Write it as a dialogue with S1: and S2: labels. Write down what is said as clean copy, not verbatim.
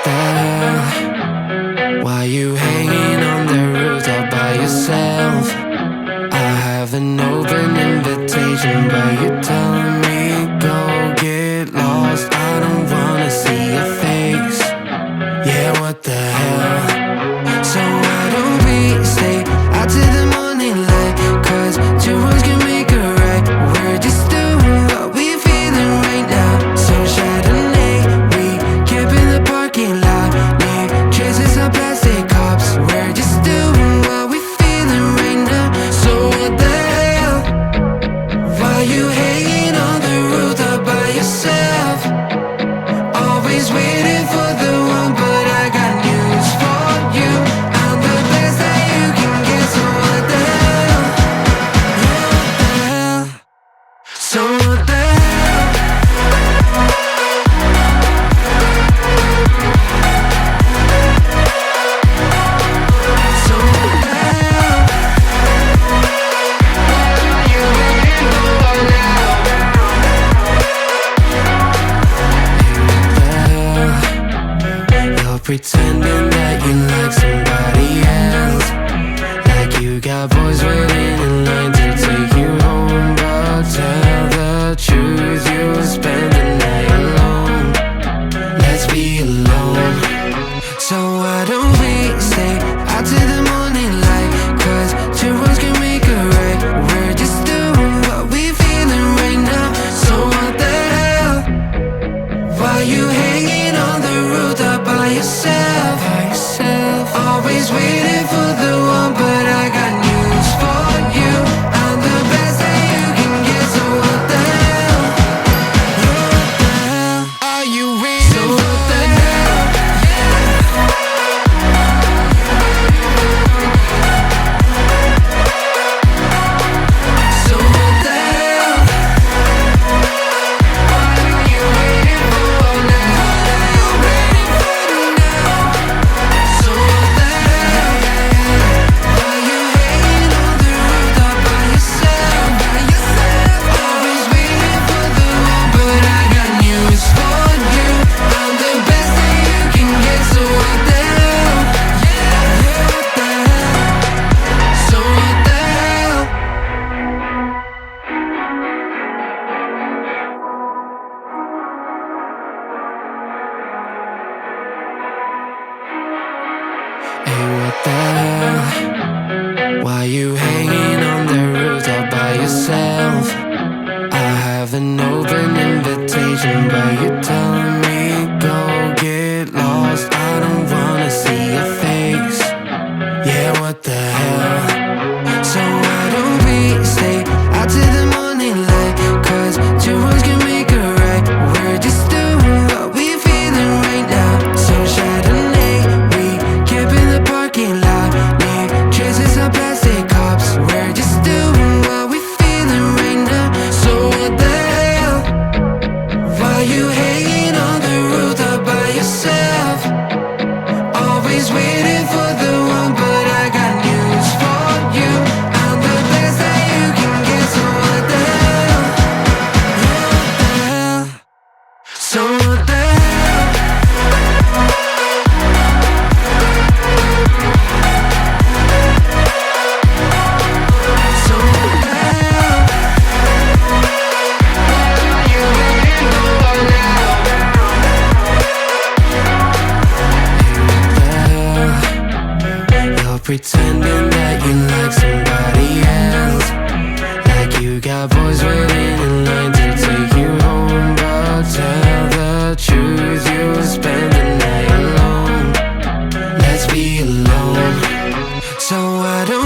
S1: the hell? Why you hanging on the roof all by yourself? I have an open invitation, but you're telling me go get lost. I don't wanna see your face. Yeah, what the hell? So why don't we stay out to the morning light? Cause two words can make a right. We're just doing what we feeling right now. So Chardonnay, we camp in the parking lot. Leave traces of plastic cups. We're just doing what we feeling right now. So what the hell? Why you hanging on the roof all by yourself? Always waiting for the one, but I got news for you. I'm the best that you can get. So what the hell? Yeah, what the hell? So what the hell? So what the hell? What are you waiting for now? You're pretending that you like somebody else, like you got boys waiting in line to take you home. But tell the truth, you'll spend the night alone. Let's be alone. So why don't we stay out to the morning light? Cause two wrongs can make a right. We're just doing what we feeling right now. So what the hell? Why you hanging on the roof all by yourself? Always waiting for the one, but I got news for you. I'm the best that you can get. So what the hell? Yeah, what the hell? Are you waiting? So what the hell? So what the hell? What are you waiting for now? So what the hell? Why you hanging on the roof all by yourself? Always waiting for the one, but I got news for you. I'm the best that you can get. So what the hell? Yeah, what the hell? So what the hell? Hey, what the hell? Why you hanging on the roof all by yourself? I have an open invitation, but you're telling me go get lost. I don't wanna see your face. Yeah, what the hell? So why don't we stay out to the morning light? Cause two words can make a right. We're just doing what we feeling right now. So Chardonnay, we camp in the parking lot. Leave traces of plastic cups. We're just doing what we feeling right now. So what the hell? Why you hanging on the roof all by yourself? Always waiting for the one, but I got news for you. I'm the best that you can get. So what the hell? Yeah, what the hell? So what the hell? So what the hell? What are you waiting for now? You're pretending that you like somebody else, like you got boys waiting in line to take you home. But tell the truth, you'll spend the night alone. Let's be alone. So why don't